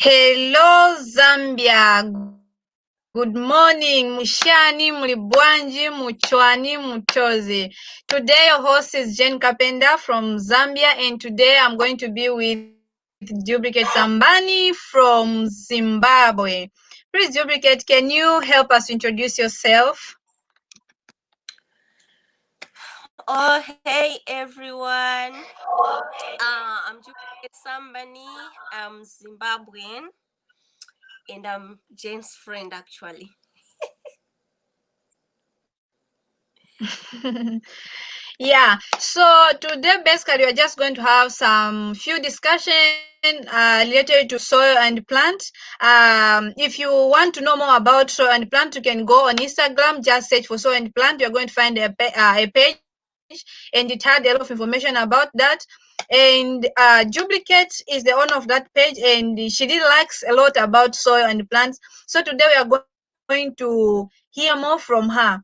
Hello Zambia. Good morning. Mushani, Mulibwanji, Muchwani, Muchozi. Today your host is Jen Kapenda from Zambia, and today I'm going to be with Duplicate Sambani from Zimbabwe. Please, Duplicate, can you help us introduce yourself? Oh, hey everyone. I'm Juliet Sambani. I'm Zimbabwean and I'm Jane's friend actually. Yeah, so today basically we're just going to have some few discussion related to soil and plant. If you want to know more about soil and plant, you can go on Instagram, just search for soil and plant. You're going to find a page, and it had a lot of information about that. And Duplicate is the owner of that page, and she really likes a lot about soil and plants. So today we are going to hear more from her.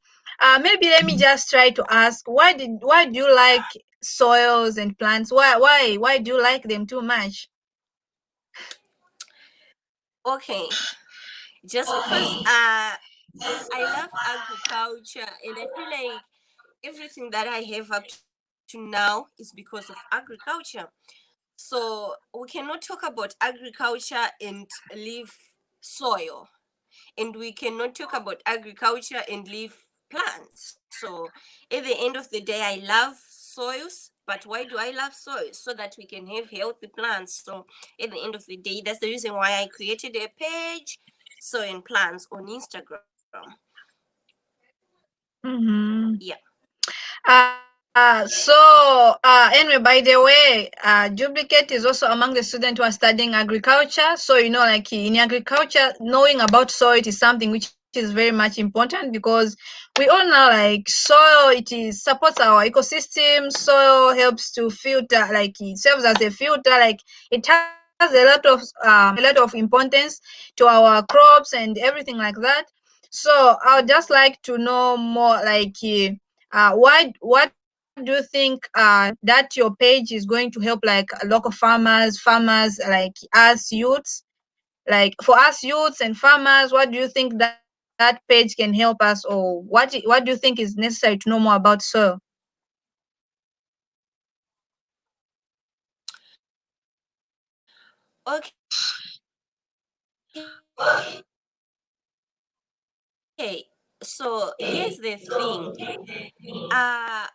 Maybe let me just try to ask, why do you like soils and plants? Why do you like them too much? Okay. Just because I love agriculture and I feel like everything that I have up to now is because of agriculture. So we cannot talk about agriculture and leave soil. And we cannot talk about agriculture and leave plants. So at the end of the day, I love soils. But why do I love soils? So that we can have healthy plants. So at the end of the day, that's the reason why I created a page, soil and plants, on Instagram. Mm-hmm. Yeah. Anyway, by the way, Duplicate is also among the students who are studying agriculture. So, like in agriculture, knowing about soil is something which is very much important because we all know like soil, supports our ecosystem. Soil helps to filter, like it serves as a filter, like it has a lot of importance to our crops and everything like that. So I would just like to know more, like, what do you think that your page is going to help, like local farmers like us youths, like for us youths and farmers, what do you think that page can help us, or what do you think is necessary to know more about soil? Okay. So here's the thing. Uh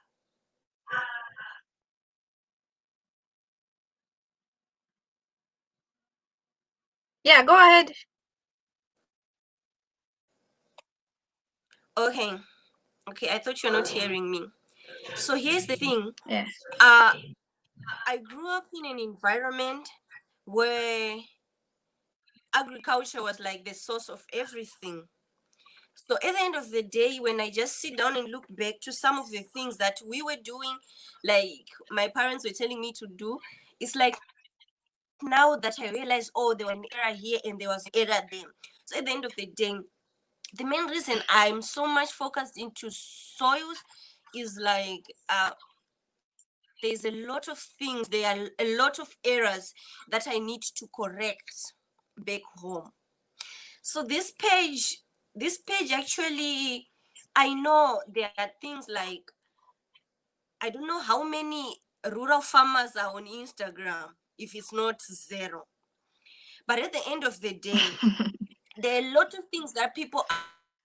Yeah, go ahead. okay. Okay, I thought you're not hearing me. So here's the thing. Yeah. Uh I grew up in an environment where agriculture was like the source of everything. So at the end of the day, when I just sit down and look back to some of the things that we were doing, like my parents were telling me to do, it's like now that I realize, oh, there was an error here and there was an error there. So at the end of the day, the main reason I'm so much focused into soils is like there's a lot of things, there are a lot of errors that I need to correct back home. So this page actually, I know there are things like, I don't know how many rural farmers are on Instagram if it's not zero. But at the end of the day, there are a lot of things that people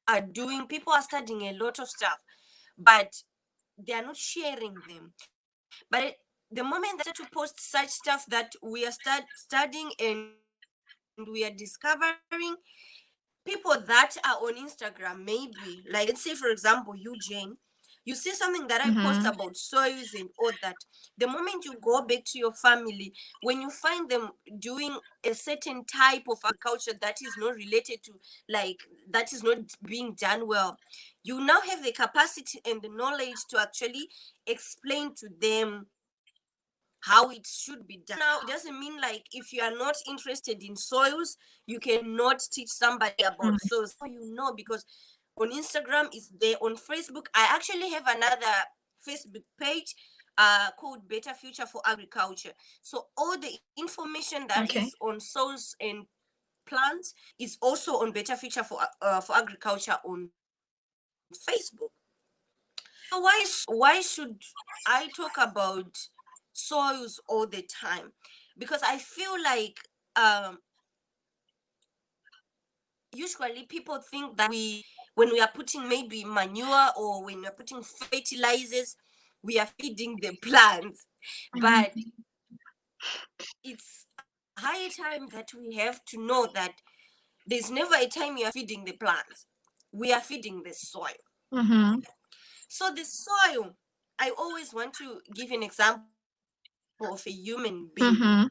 are doing. People are studying a lot of stuff, but they are not sharing them. But the moment that I start to post such stuff that we are studying and we are discovering, people that are on Instagram, maybe, like let's say for example, you Jane, you see something that I post about soils and Mm-hmm. all that. The moment you go back to your family, when you find them doing a certain type of agriculture that is not related to, like, that is not being done well, you now have the capacity and the knowledge to actually explain to them how it should be done. So now it doesn't mean like if you are not interested in soils, you cannot teach somebody about soils. Now you know, because on Instagram is there, on Facebook I actually have another Facebook page called Better Future for Agriculture. So all the information that Okay. is on soils and plants is also on Better Future for Agriculture on Facebook. So why should I talk about soils all the time? Because I feel like usually people think that when we are putting maybe manure or when we are putting fertilizers, we are feeding the plants, but it's high time that we have to know that there's never a time you are feeding the plants. We are feeding the soil. Mm-hmm. So the soil, I always want to give an example of a human being. Mm-hmm.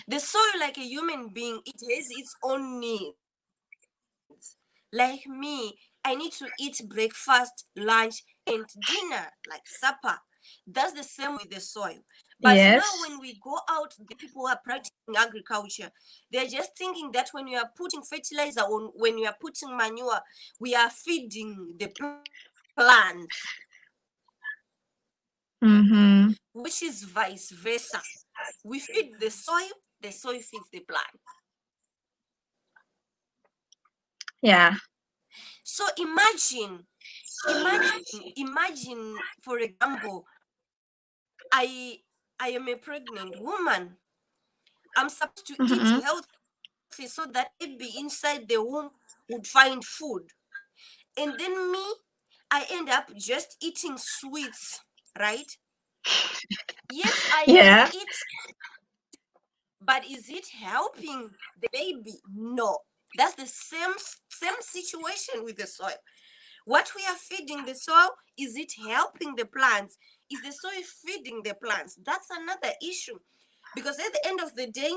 The soil, like a human being, it has its own needs. Like me, I need to eat breakfast, lunch, and dinner, like supper. That's the same with the soil. But now when we go Yes. out there, people who are practicing agriculture, they're just thinking that when you are putting fertilizer on, when you are putting manure, we are feeding the plants, Mm-hmm. which is vice versa. We feed the soil feeds the plant. Yeah. So imagine, for example, I am a pregnant woman. I'm supposed to eat Mm-hmm. healthy so that the baby inside the womb would find food. And then me, I end up just eating sweets, right? Yes, I am Yeah. eating, but is it helping the baby? No. That's the same situation with the soil. What we are feeding the soil, is it helping the plants? Is the soil feeding the plants? That's another issue. Because at the end of the day,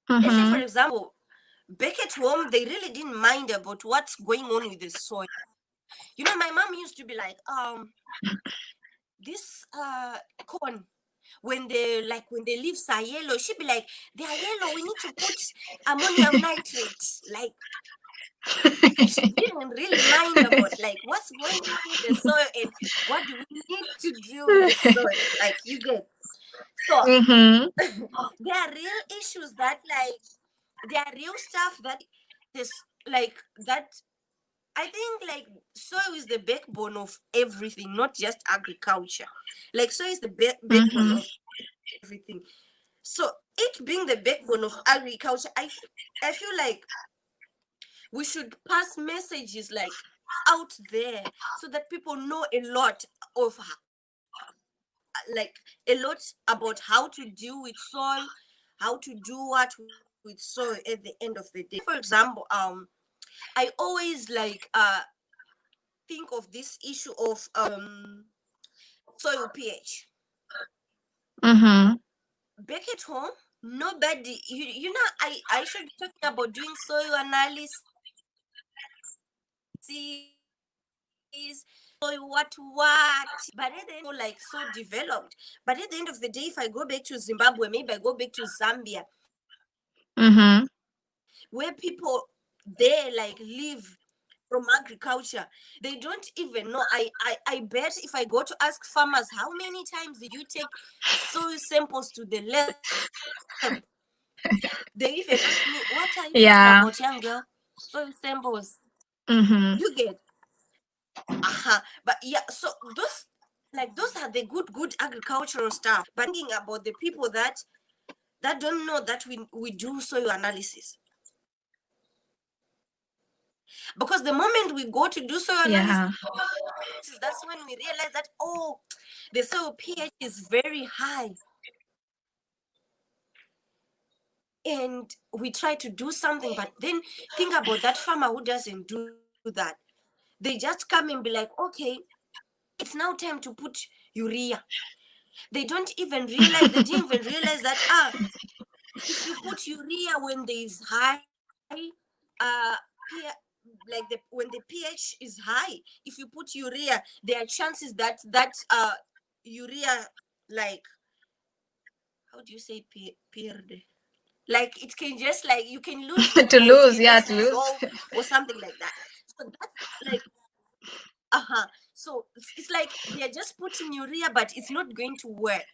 let's say, for example, Mm-hmm. back at home, they really didn't mind about what's going on with the soil. My mom used to be like, this corn, when the leaves are yellow, she'd be like, they are yellow, we need to put ammonium nitrate. Like, she didn't really mind about like what's going on with the soil and what do we need to do with the soil. Like, you get. So Mm-hmm. there are real issues that, like, there are real stuff that this, like, that I think, like, soil is the backbone of everything, not just agriculture. Like, soil is the backbone Mm-hmm. of everything. So it being the backbone of agriculture, I feel like we should pass messages like out there so that people know a lot of like a lot about how to deal with soil, how to do what with soil at the end of the day. Like, for example, I always like think of this issue of soil pH. Mm-hmm. Back at home, nobody, I should be talking about doing soil analysis, soil what, but at the end of the day, like, so developed. But at the end of the day, if I go back to Zimbabwe, maybe I go back to Zambia, Mm-hmm. where people there like live from agriculture, they don't even know. I bet if I go to ask farmers how many times did you take soil samples to the lab, they even ask me, what are you talking about, young Yeah. girl? Soil samples. Mm-hmm. You get. But yeah, so those are the good agricultural stuff. But thinking about the people that don't know that we do soil analysis. Because the moment we go to do soil analysis, Yeah. that's when we realize that, oh, the soil pH is very high. And we try to do something, but then think about that farmer who doesn't do that. They just come and be like, okay, it's now time to put urea. They didn't even realize that, if you put urea when there is high like when the pH is high, if you put urea, there are chances that urea, like, how do you say perde, like, it can just, like, you can lose it To or it lose. can Yeah. just To lose. dissolve or something like that. So that's like, so it's like they're just putting urea, but it's not going to work.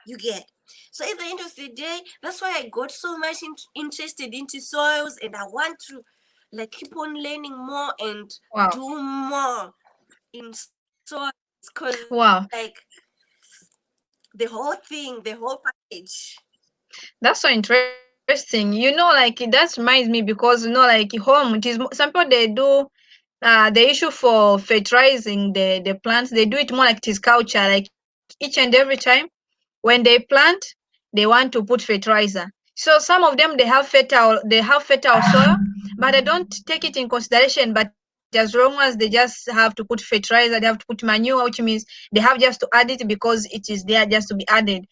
You get. So at the end of the day, that's why I got so much interested into soils, and I want to like keep on learning more and Wow. do more in soils, because Wow. like the whole thing, the whole package. That's so interesting. Like that reminds me because like home, some people they do the issue for fertilizing the plants. They do it more like it is culture. Like each and every time when they plant, they want to put fertilizer. So some of them they have fertile soil, but they don't take it in consideration. But as long as they just have to put fertilizer, they have to put manure, which means they have just to add it because it is there just to be added.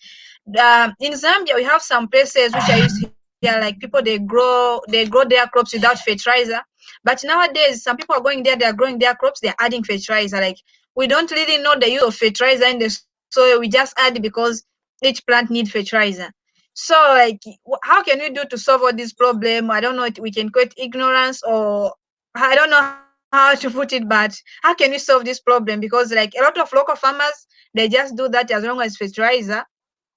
In Zambia, we have some places which I used here, like people they grow their crops without fertilizer. But nowadays, some people are going there, they are growing their crops, they're adding fertilizer. Like we don't really know the use of fertilizer in the soil. We just add because each plant needs fertilizer. So, like, how can we do to solve all this problem? I don't know. We can quit ignorance, or I don't know how to put it, but how can we solve this problem? Because like a lot of local farmers, they just do that as long as fertilizer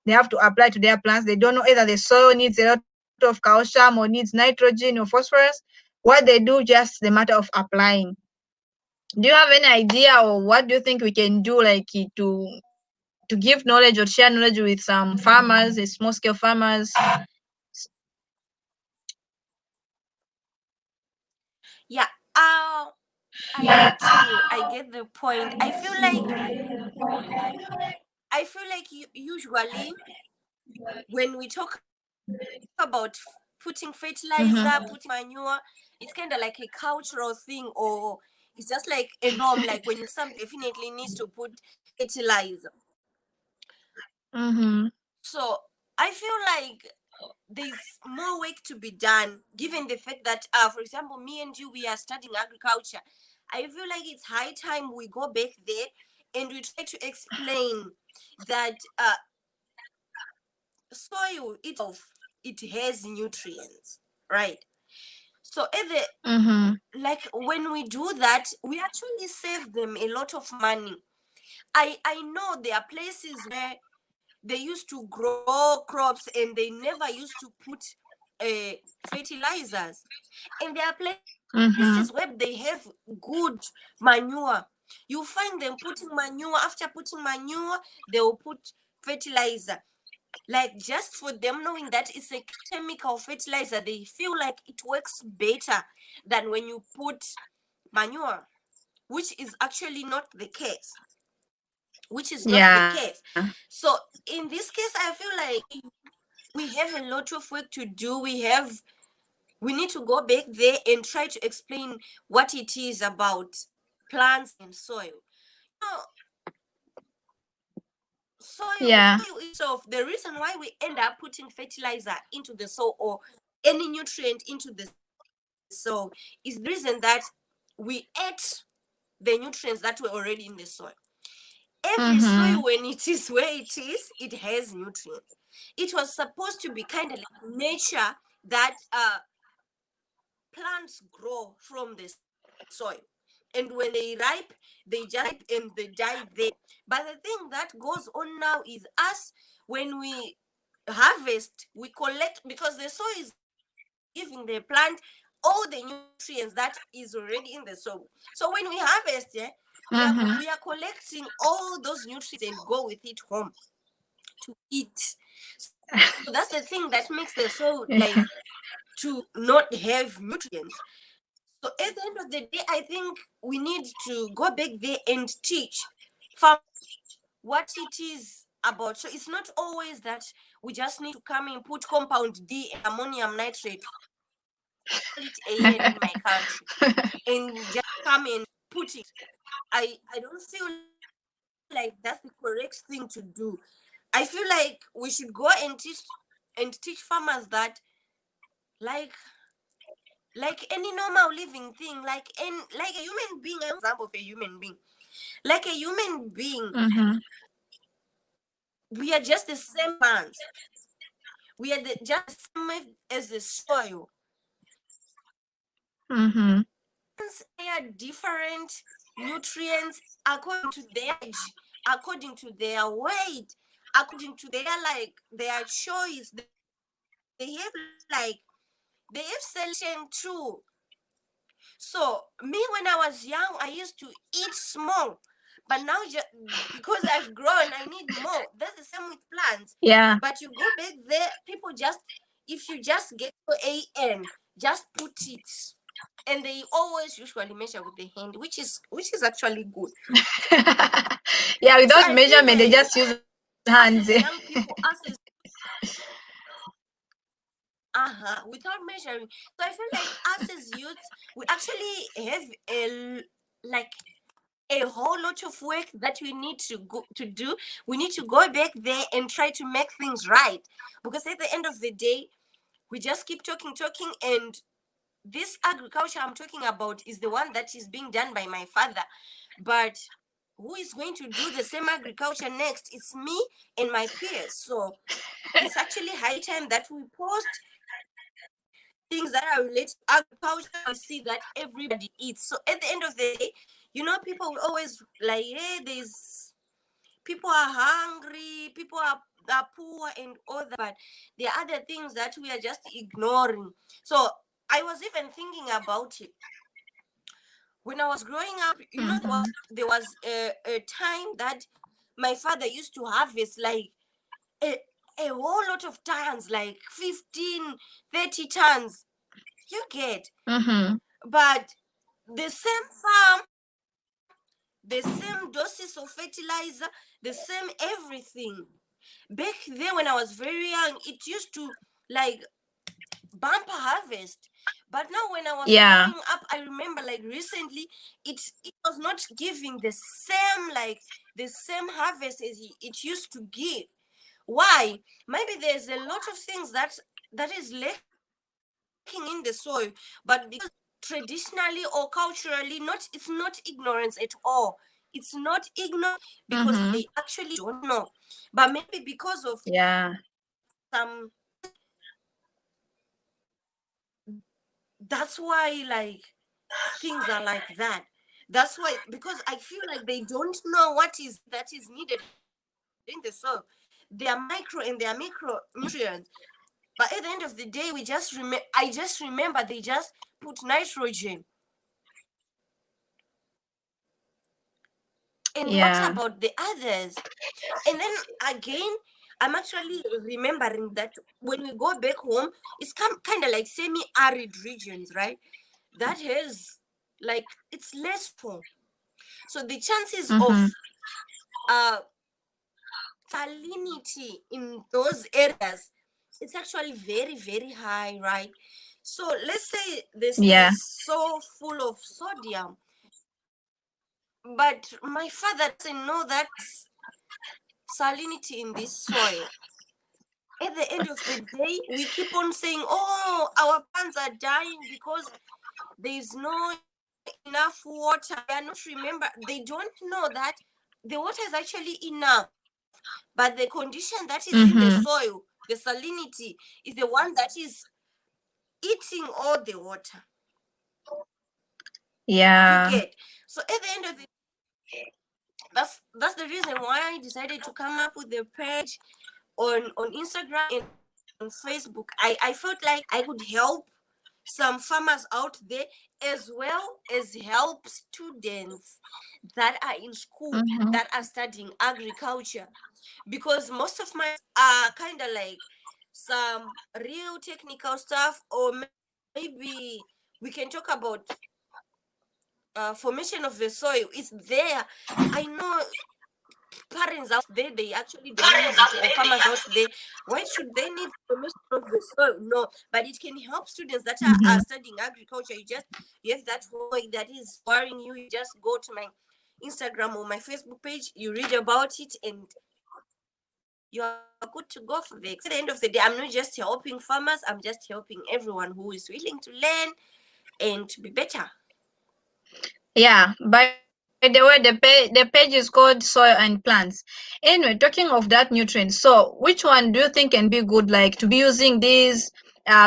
they have to apply to their plants. They don't know either the soil needs a lot of calcium or needs nitrogen or phosphorus. What they do, just the matter of applying. Do you have any idea, or what do you think we can do, like to give knowledge or share knowledge with some farmers, small scale farmers? Yeah. Uh, I get you. I get the point. Usually when we talk about putting fertilizer, putting Mm-hmm. manure, it's kind of like a cultural thing, or it's just like a norm. Like when you plant something, definitely needs to put fertilizer. Mm-hmm. So I feel like there's more work to be done, given the fact that, for example, me and you, we are studying agriculture. I feel like it's high time we go back there and we try to explain that soil itself, it has nutrients, right? So at the Mm-hmm. like when we do that, we actually save them a lot of money. I know there are places where they used to grow crops and they never used to put fertilizers, and there are places where Mm-hmm. they have good manure. You find them putting manure, after putting manure they will put fertilizer, like just for them knowing that it's a chemical fertilizer. They feel like it works better than when you put manure, which is actually not the case. Yeah. So in this case, I feel like we have a lot of work to do. We need to go back there and try to explain what it is about plants and soil. You know, Yeah. soil itself, the reason why we end up putting fertilizer into the soil or any nutrient into the soil is the reason that we ate the nutrients that were already in the soil. Every soil, Mm-hmm. when it is where it has nutrients. It was supposed to be kind of like nature, that plants grow from the soil, and when they ripe, they just ripe and they die there. But the thing that goes on now is us, when we harvest, we collect, because the soil is giving the plant all the nutrients that is already in the soil. So when we harvest, yeah, we are Mm-hmm. collecting all those nutrients and go with it home to eat. So that's the thing that makes the soil like Yeah. to not have nutrients. So at the end of the day, I think we need to go back there and teach farmers what it is about. So it's not always that we just need to come and put compound D and ammonium nitrate, we call it AN in my country, and just come and put it. I don't feel like that's the correct thing to do. I feel like we should go and teach farmers that, like like any normal living thing, like a human being. I want to give an example of a human being. Like a human being, Mm-hmm. we are just the same plants. We are just the same as the soil. Mm-hmm. Plants require different nutrients according to their age, according to their weight, according to their choice, they have selection too. So me, when I was young, I used to eat small, but now because I've grown, I need more. That's the same with plants. Yeah. But you go back there, people just, if you just get to an, just put it, and they always usually measure with the hand, which is actually good. Yeah, So without I feel measurement, they like just use hands. us as young people, without measuring. So I feel like us as youths, we actually have like a whole lot of work that we need to do. We need to go back there and try to make things right, because at the end of the day, we just keep talking, and this agriculture I'm talking about is the one that is being done by my father. But who is going to do the same agriculture next? It's me and my peers. So it's actually high time that we post things that are related to agriculture. We see that everybody eats. So at the end of the day, people will always like, hey, there's people are hungry, people are poor and all that, but there are other things that we are just ignoring. So I was even thinking about it when I was growing up. Mhm. There was a time that my father used to harvest like a, a whole lot of tons, like 15, 30 tons. You get, Mhm. but the same farm, the same doses of fertilizer, the same everything. Back then, when I was very young, it used to like bumper harvest. But now, when I was Yeah. growing up, I remember like recently, it was not giving the same harvest as it used to give. Why? Maybe there's a lot of things that is lacking in the soil, but because traditionally or culturally, it's not ignorance at all. It's not ignorance because they Mhm. actually don't know, but maybe because of Yeah. some that's why like things are like that. That's why, because I feel like they don't know what is that is needed in the soil. They are micro and they are micronutrients. But at the end of the day, I just remember they just put nitrogen. And what Yeah. about the others? And then again, I'm actually remembering that when we go back home, it's kind of like semi-arid regions, right? That has like it's less for. So the chances Mhm. of uh salinity in those areas, it's actually very, very high, right? So let's say the soil Yeah. is so full of sodium, but my father doesn't know that salinity in this soil. At the end of the day, we keep on saying, oh, our plants are dying because there's no enough water. They are not they don't know that the water is actually enough, but the condition that is in the Mhm. soil, the salinity, is the one that is eating all the water. You Yeah. get. So at the end of the that's the reason why I decided to come up with the page on Instagram and on Facebook. I felt like I could help some farmers out there, as well as help students that are in school Mhm. that are studying agriculture, because most of my are kind of like some real technical stuff, or maybe we can talk about formation of the soil. It's there. I know parents out there, they actually don't need it, or farmers out there, why should they need formation of the soil? No, but it can help students that are Mhm. studying agriculture. You have that homework that is worrying you. You just go to my Instagram or my Facebook page, you read about it, and you are good to go for the exam. At the end of the day, I'm not just helping farmers, I'm just helping everyone who is willing to learn and to be better. Yeah. By the way, the page is called Soil and Plants. Anyway, talking of that nutrient, so which one do you think can be good, like to be using these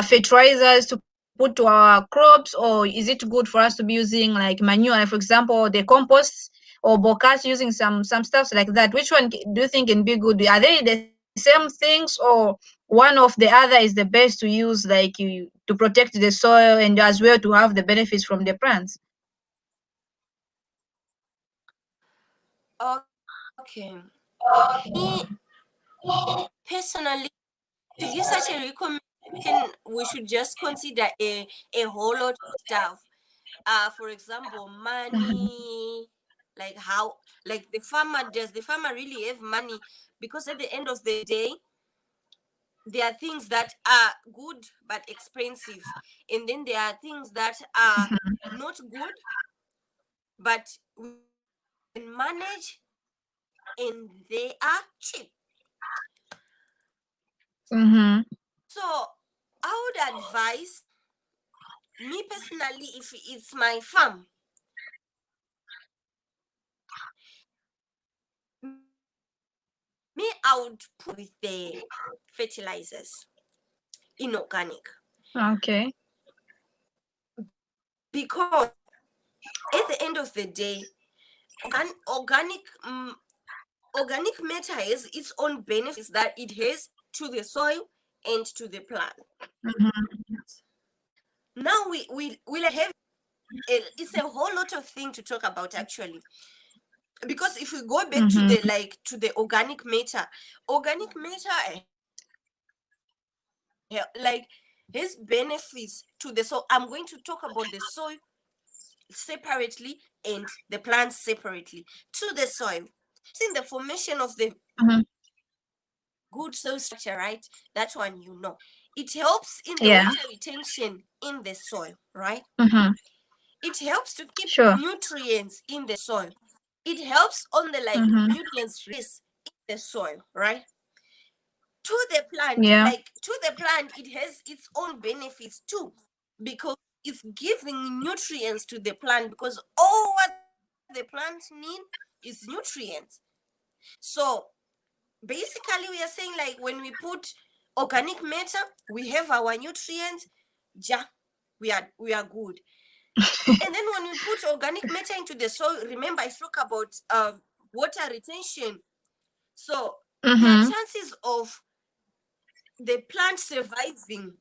fertilizers to put to our crops, or is it good for us to be using like manure, like for example the compost? or bokashi, using some stuffs like that. Which one do you think can be good? Are they the same things, or one of the other is the best to use, like to protect the soil and as well to have the benefits from the plants? Okay. Me personally, to give such a recommendation, we should just consider a whole lot of stuff. For example, money, like how, like the farmer, does the farmer really have money? Because at the end of the day, there are things that are good but expensive, and then there are things that are not good but we can manage and they are cheap. Mm-hmm. So I would advise, me personally, if it's my farm, me, I would put with the fertilizers inorganic, Okay. because at the end of the day, organic organic matter has its own benefits that it has to the soil and to the plant. Mm-hmm. Now we will have it's a whole lot of thing to talk about actually, because if we go back to the, Mm-hmm. like, to the organic matter, like, has benefits to the soil. I'm going to talk about the soil separately and the plants separately. To the soil, in the formation of the Mm-hmm. good soil structure, right? That one, you know, it helps in the Yeah. water retention in the soil, right? Mm-hmm. It helps to keep Sure. nutrients in the soil. It helps on the, like, Mm-hmm. nutrients release in the soil, right? To the plant, Yeah. like, to the plant, it has its own benefits too, because it's giving nutrients to the plant, because all what the plant need is nutrients. So basically we are saying, like, when we put organic matter, we have our nutrients. Ja, we are good. And then when we put organic matter into the soil, remember I spoke about water retention. So there are Mm-hmm. chances of the plant surviving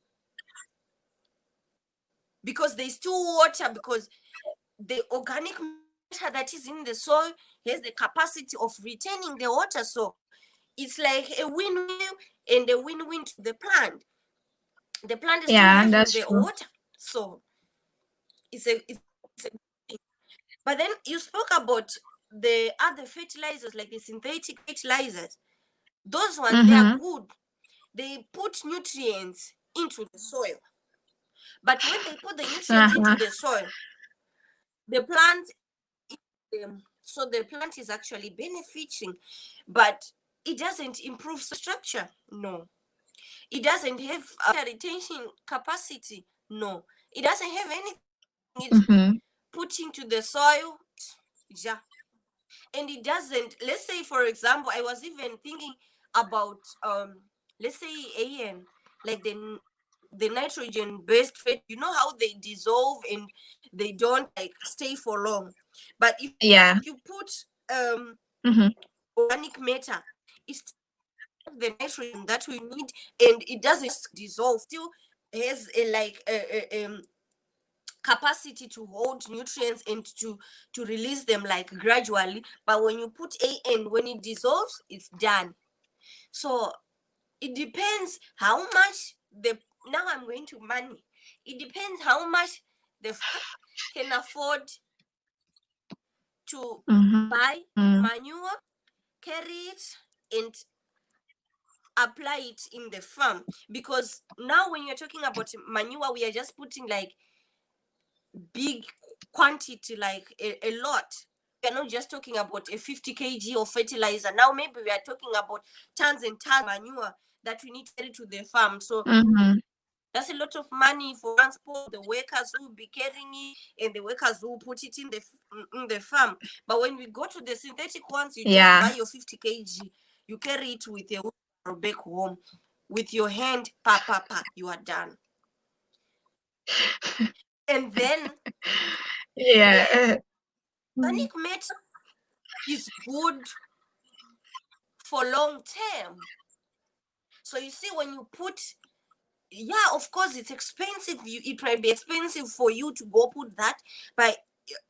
because there's still water, because the organic matter that is in the soil has the capacity of retaining the water. So it's like a win-win and a win-win to the plant. The plant is still Yeah, having that's the true. water. So it's a good thing. But then you spoke about the other fertilizers, like the synthetic fertilizers. Those ones, they are Mm-hmm. good. They put nutrients into the soil. But when they put the nutrients into Uh-huh. the soil, the plant, so the plant is actually benefiting, but it doesn't improve structure. No. It doesn't have retention capacity. No. It doesn't have anything. It Mm-hmm. put into the soil. Ja. And it doesn't, let's say, for example, I was even thinking about let's say AN, like the nitrogen based fat, you know how they dissolve and they don't, like, stay for long. But if you put Yeah. Mm-hmm. organic matter, it's the nitrogen that we need, and it doesn't just dissolve, still has a, like, capacity to hold nutrients and to release them, like, gradually. But when you put AN, when it dissolves, it's done. So it depends how much the, now I'm going to money. It depends how much the farm can afford to buy Mm-hmm. manure, carry it, and apply it in the farm. Because now when you're talking about manure, we are just putting, like, big quantity, like a lot. We're not just talking about a 50 kg of fertilizer. Now maybe we are talking about tons and tons of manure that we need to carry to the farm. So Mm-hmm. that's a lot of money for transport, the workers who will be carrying it, and the workers who will put it in the farm. But when we go to the synthetic ones, you just Yeah. buy your 50 kg, you carry it with your back home with your hand, pa pa pa, you are done. And then Yeah. organic matter, is good for long term. So you see, when you put, yeah, of course it's expensive. It might be expensive for you to go put that, but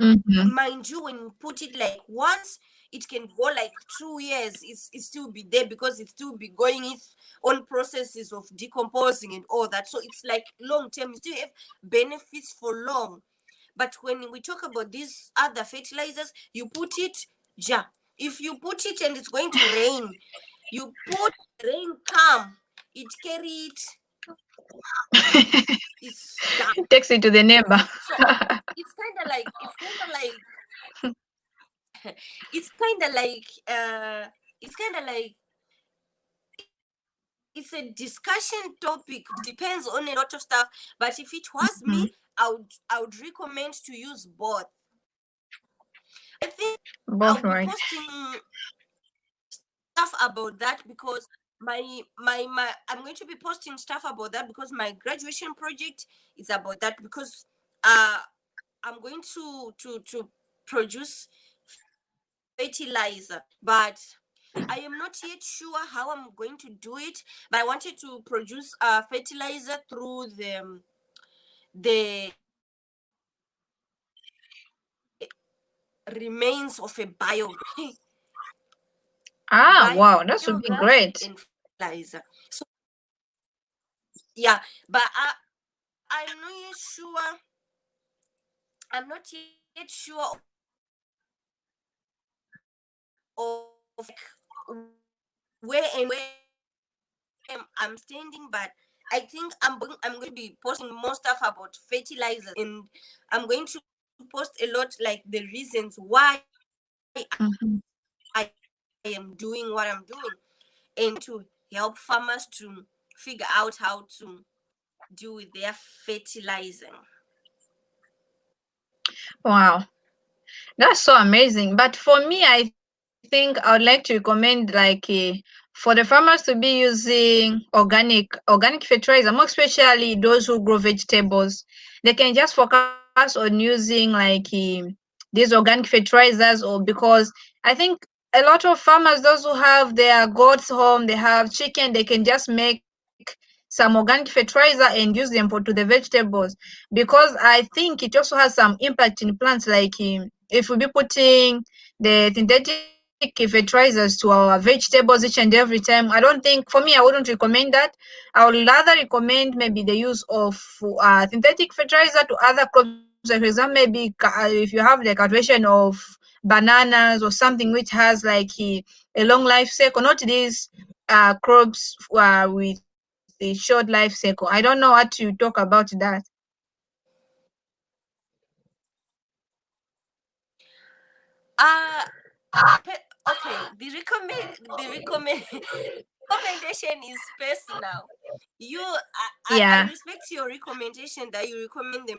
Mm-hmm. mind you, when you put it like once, it can go like 2 years. It still be there because it still be going its own processes of decomposing and all that. So it's like long term. You still have benefits for long. But when we talk about these other fertilizers, you put it, ja. If you put it and it's going to rain, you put rain come, it carry it, it's done. Takes it to the neighbor. So it's kind of like it's kind of like it's kind of like it's a discussion topic, depends on a lot of stuff. But if it was Mhm. me, I would recommend to use both. I think I'll Both, be right? posting stuff about that because my I'm going to be posting stuff about that because my graduation project is about that, because uh I'm going to produce fertilizer, but I am not yet sure how I'm going to do it. But I wanted to produce fertilizer through the remains of a Ah, wow, that would be biogas great. and fertilizer. So yeah, but I'm not yet sure. I'm not yet sure of where and where I'm standing, but I think I'm going to be posting more stuff about fertilizers, and I'm going to post a lot like the reasons why Mm-hmm. I am doing what I'm doing, and to help farmers to figure out how to do with their fertilizing. Wow, that's so amazing. But for me, I think I would like to recommend for the farmers to be using organic fertilizer, more especially those who grow vegetables. They can just focus on using these organic fertilizers, or because I think a lot of farmers, those who have their goats home, they have chicken, they can just make some organic fertilizer and use them for to the vegetables, because I think it also has some impact in plants, if we be putting the synthetic fertilizers to our vegetables each and every time. I don't think, for me, I wouldn't recommend that. I would rather recommend maybe the use of synthetic fertilizer to other crops. Like for example, maybe if you have the cultivation of bananas or something which has a long life cycle, not these crops with a short life cycle. I don't know what you talk about that. Uh okay, the recommend recommendation is personal. You I Yeah. respect your recommendation that you recommend them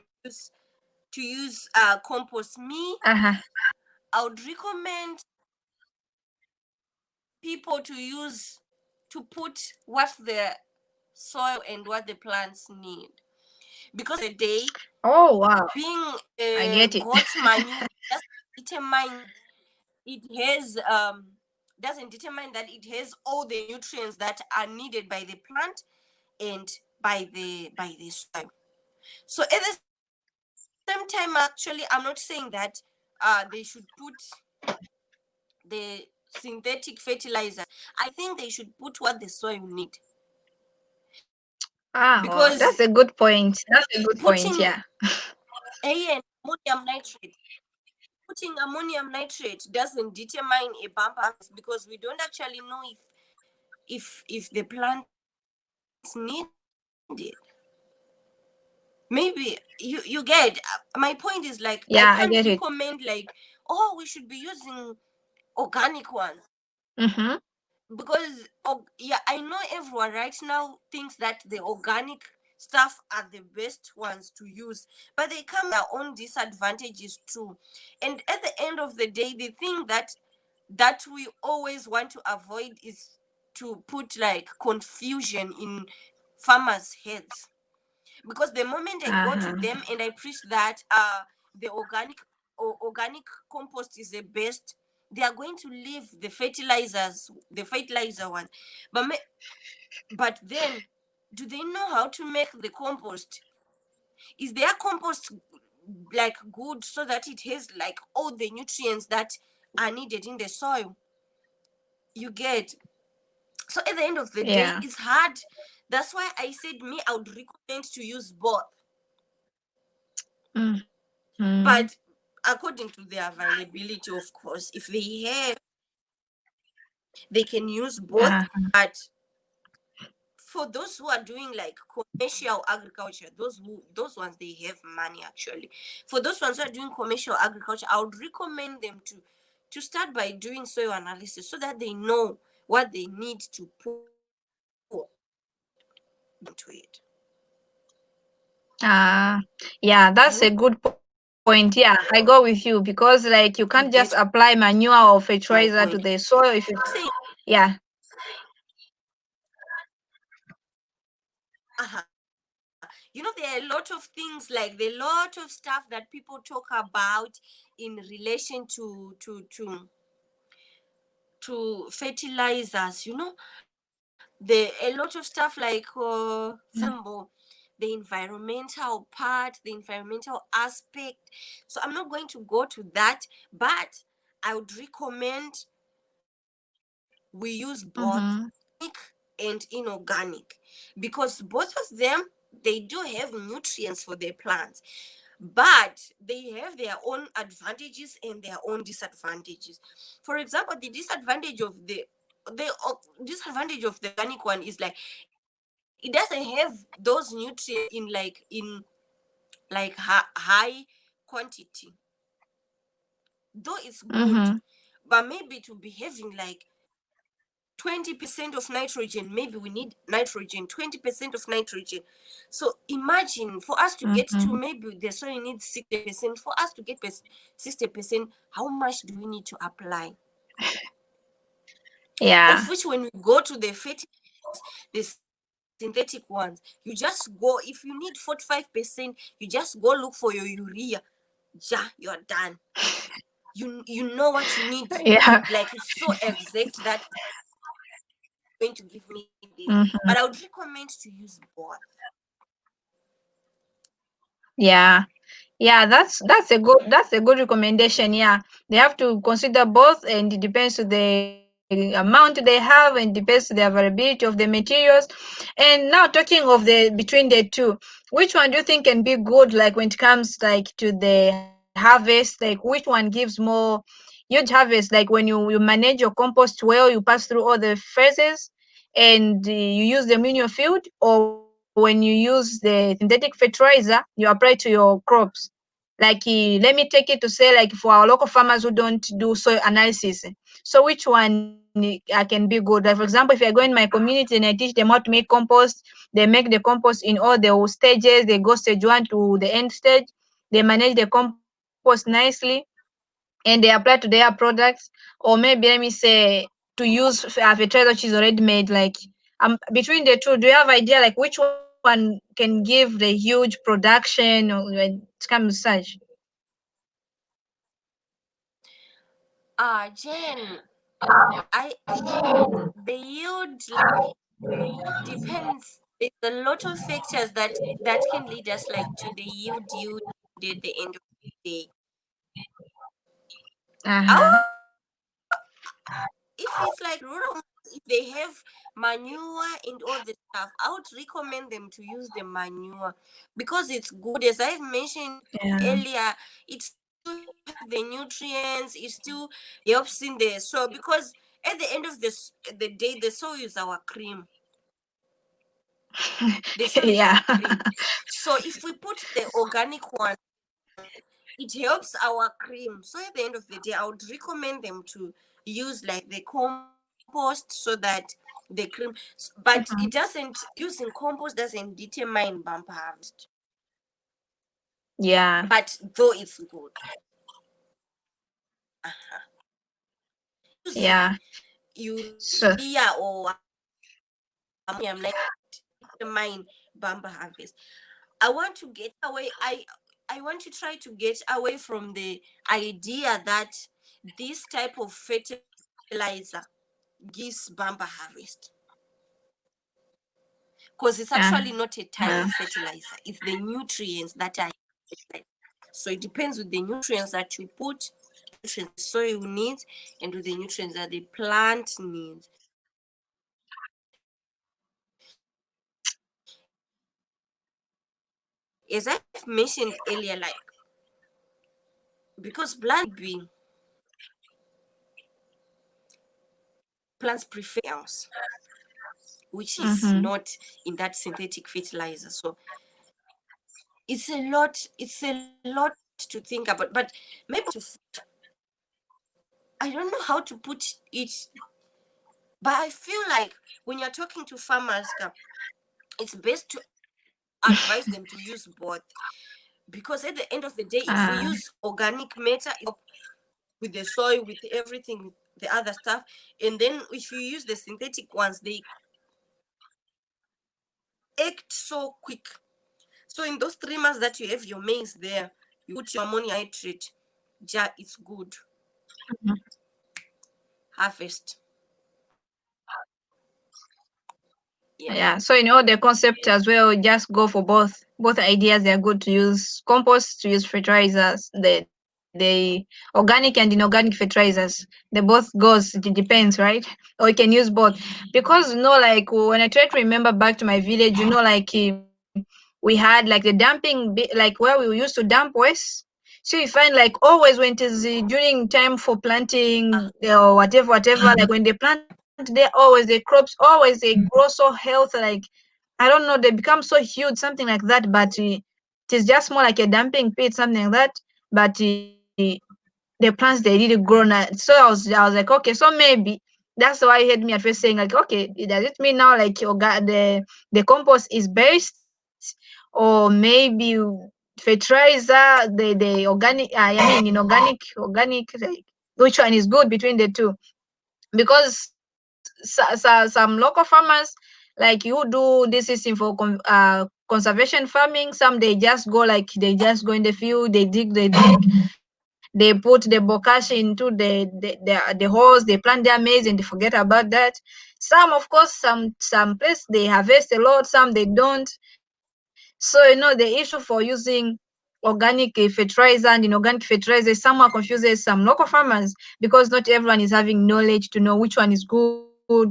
to use compost. Me, Uh-huh. I would recommend people to put what the soil and what the plants need, because the day Oh, wow. being I a get it. goat manure doesn't determine it has doesn't determine that it has all the nutrients that are needed by the plant and by the soil. So at the same time, actually, I'm not saying that they should put the synthetic fertilizers. I think they should put what the soil need, Ah, wow. because That's a good point. That's a good point. putting Yeah. A and ammonium nitrate putting ammonium nitrate doesn't determine a bumper harvest, because we don't actually know if the plants need it. Maybe you get my point is, like, I Yeah, can't I get it. recommend like, oh, we should be using organic ones, Mm-hmm. because yeah, I know everyone right now thinks that the organic stuff are the best ones to use, but they come with their own disadvantages too. And at the end of the day, the thing that we always want to avoid is to put like confusion in farmers' heads, because the moment I go to Uh-huh. them and I preach that the organic compost is the best, they are going to leave the fertilizer one. But then, do they know how to make the compost? Is their compost like good so that it has like all the nutrients that are needed in the soil? You get. So at the end of the day, Yeah. it's hard. That's why I said me, I would recommend to use both. Mm-hmm. But according to the availability, of course, if they have, they can use both. But for those who are doing like commercial agriculture, those ones, they have money actually. For those ones who are doing commercial agriculture, I would recommend them to start by doing soil analysis so that they know what they need to put into it. Ah, yeah, that's a You good point. Yeah, I go with you because like you can't just you apply get manure or fertilizer to my the point. soil if it, Saying, yeah. there are a lot of things, like there are a lot of stuff that people talk about in relation to fertilizers. The a lot of stuff like Mm. example, the environmental part, the environmental aspect. So I'm not going to go to that, but I would recommend we use both, Mm-hmm. and inorganic, because both of them, they do have nutrients for their plants, but they have their own advantages and their own disadvantages. For example, the disadvantage of the organic one is like it doesn't have those nutrients in high quantity, though it's good, Mm-hmm. but maybe to be having like 20% of nitrogen, maybe we need nitrogen, 20% of nitrogen. So imagine, for us to get to, Mm-hmm. maybe the soil needs 60%. For us to get 60%, how much do we need to apply? Yeah. Of which, when we go to the fertilizers, the synthetic ones, you just go, if you need 45%, you just go look for your urea. Ja, you're done. You know what you need. Yeah. Like, it's so exact that going to give me this. But I Mm-hmm. would recommend to use both. Yeah. Yeah, that's a good recommendation. Yeah, they have to consider both, and it depends to the amount they have, and depends to the availability of the materials. And now talking of the between the two, which one do you think can be good, like when it comes like to the harvest? Like which one gives more huge harvest? Like when you manage your compost well, you pass through all the phases, and you use them in your field, or when you use the synthetic fertilizer, you apply to your crops. Like let me take it to say, like for our local farmers who don't do soil analysis, so which one can be good? Like for example, if I go in my community and I teach them how to make compost, they make the compost in all the stages. They go stage one to the end stage. They manage the compost nicely, and they apply to their products. Or maybe let me say to use fertilizer which is already made. Like between the two, do you have idea like which one can give the huge production or when it comes to such? Jen, I the yield, like, depends. There's a lot of factors that can lead us like to the yield at the end of the day. Uh-huh. Our, if it's like rural, if they have manure and all the stuff, I would recommend them to use the manure because it's good. As I've mentioned Yeah. earlier, it still has the nutrients. It still helps in the soil, because at the end of the day, the soil is our cream. The soil is Yeah. our cream. So if we put the organic one, it helps our cream. So at the end of the day, I would recommend them to use like the compost so that the cream, but it doesn't, using compost doesn't determine bumper harvest, Yeah. but though it's good. Using Yeah. So urea or ammonium nitrate determine bumper harvest. I want to get away. I want to try to get away from the idea that this type of fertilizer gives bumper harvest, because it's actually not a type of fertilizer, it's the nutrients that are in fertilizer. So it depends with the nutrients that you put, nutrients the soil needs, and with the nutrients that the plant needs. As I've mentioned earlier, like, because plants be plants prefer else, which is Mm-hmm. not in that synthetic fertilizer. So it's a lot to think about. But maybe I don't know how to put it, but I feel like when you're talking to farmers, it's best to advise them to use both, because at the end of the day, if we use organic matter with the soil, with everything, with the other stuff, and then if you use the synthetic ones, they act so quick. So in those 3 months that you have your maize there, you put your ammonia nitrate, it's good. Harvest. Yeah. Yeah, so in all the concept as well, just go for both. Both ideas they are good to use compost, to use fertilizers, the organic and inorganic fertilizers. They both goes. It depends, right? Or you can use both because like when I try to remember back to my village, like we had like the dumping, like where we used to dump waste. So you find like always when it is during time for planting Ah, or whatever, like when they plant there, always the crops always they grow so healthy. Like I don't know, they become so huge, something like that. But it is just more like a dumping pit, something like that. But the plants they really grow now. So I was like, okay, so maybe that's why you heard me at first saying like, okay, does it mean now like the compost is best, or maybe fertilizer, the organic, I mean inorganic, like which one is good between the two? Because some local farmers like you do this system for conservation farming, some they just go like they just go in the field, they put the bokashi into the holes, they plant their maize and they forget about that. Some of course, some place they harvest a lot, some they don't. So the issue for using organic fertilizer and inorganic fertilizer somewhat confuses some local farmers because not everyone is having knowledge to know which one is good,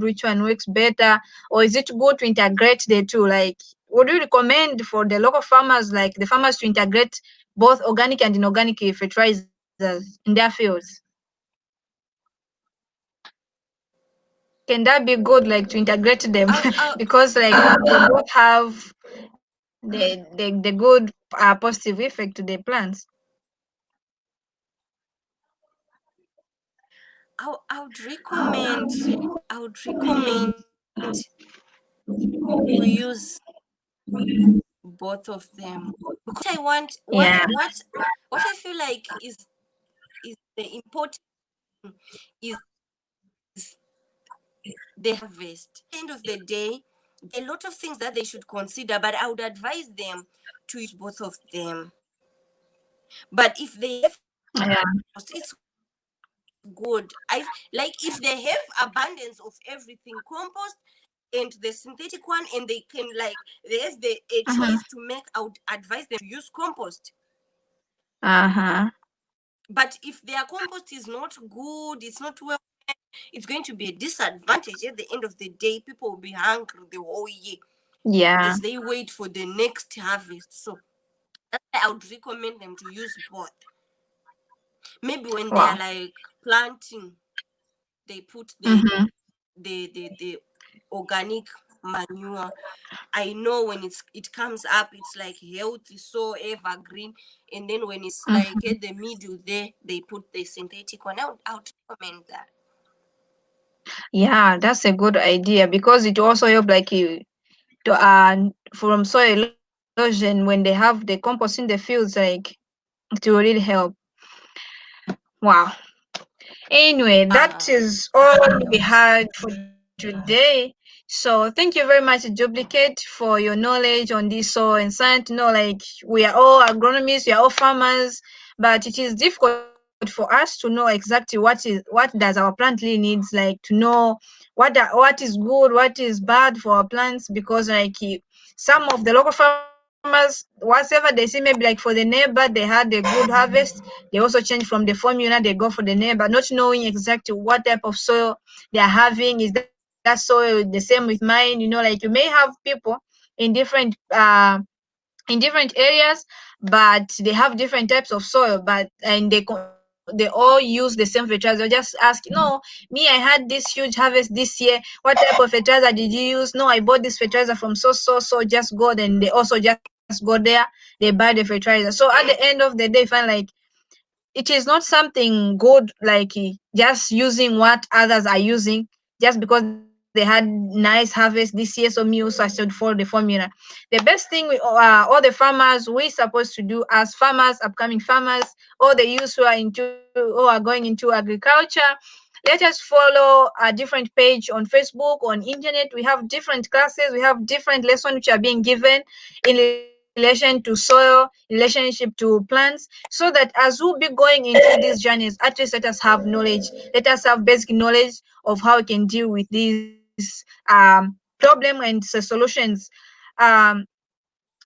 which one works better, or is it good to integrate the two? Like, would you recommend for the local farmers, like the farmers, to integrate both organic and inorganic fertilizers in their fields? Can that be good, like to integrate them? I'll Because like they both have the good positive effect to the plants. I would recommend to use both of them, because I want Yeah. what I feel like is the important is the harvest. At the end of the day, there are a lot of things that they should consider, but I would advise them to use both of them. But if they have Yeah. it's good. I like if they have abundance of everything, compost and the synthetic one, and they can like they have a Uh-huh. choice to make, I would advise them to use compost. Uh-huh. But if their compost is not good, it's not well, it's going to be a disadvantage. At the end of the day, people will be hungry the whole year Yeah. as they wait for the next harvest. So that's why I would recommend them to use both. Maybe when they are Wow. like planting, they put Mm-hmm. the organic manure. I know when it comes up, it's like healthy, so evergreen. And then when it's like Mm-hmm. at the middle there, they put the synthetic one. I would recommend that. Yeah, that's a good idea because it also help like you to from soil erosion when they have the compost in the fields, like it will really help. Wow. Anyway, that is all It we helps. had for today. So thank you very much, Duplicate, for your knowledge on this soil and science. Like we are all agronomists, we are all farmers, but it is difficult for us to know exactly what does our plant really needs, like to know what is good, what is bad for our plants, because like some of the local farmers, whatever they see, maybe like for the neighbor they had a good harvest, they also change from the formula, they go for the neighbor, not knowing exactly what type of soil they are having. Is that soil the same with mine? Like you may have people in different areas, but they have different types of soil, but and they all use the same fertilizer. They'll just ask, no, me, I had this huge harvest this year, what type of fertilizer did you use? No, I bought this fertilizer from so just go. Then they also just go there, they buy the fertilizer. So at the end of the day, find like it is not something good, like just using what others are using just because they had nice harvest this year, so me also I should follow the formula. The best thing all the farmers we supposed to do as farmers, upcoming farmers, all the youths who are going into agriculture, let us follow a different page on Facebook, on internet. We have different classes, we have different lessons which are being given in relation to soil, relationship to plants, so that as we'll be going into these journeys, at least let us have knowledge, let us have basic knowledge of how we can deal with these problem and solutions. um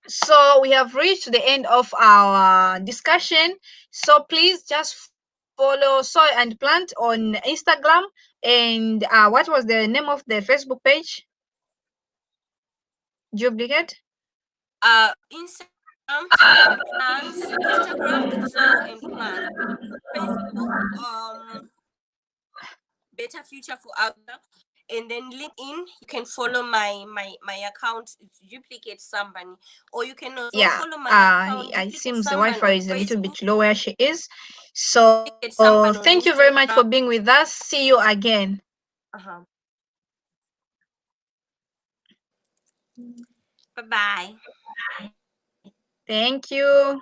so we have reached the end of our discussion. So please just follow Soil and Plant on Instagram. And what was the name of the Facebook page? Duplicate? Instagram, soil and plants. Instagram, it's soil and plants. Facebook, better future for agriculture. And then LinkedIn, you can follow my account. It's duplicate somebody, or you can also Yeah. follow my account It duplicate seems the somebody Wi-Fi on is a little Facebook, bit low where she is. So duplicate thank somebody you on very much for being Instagram. with us. See you again. Uh-huh. Bye bye. Thank you.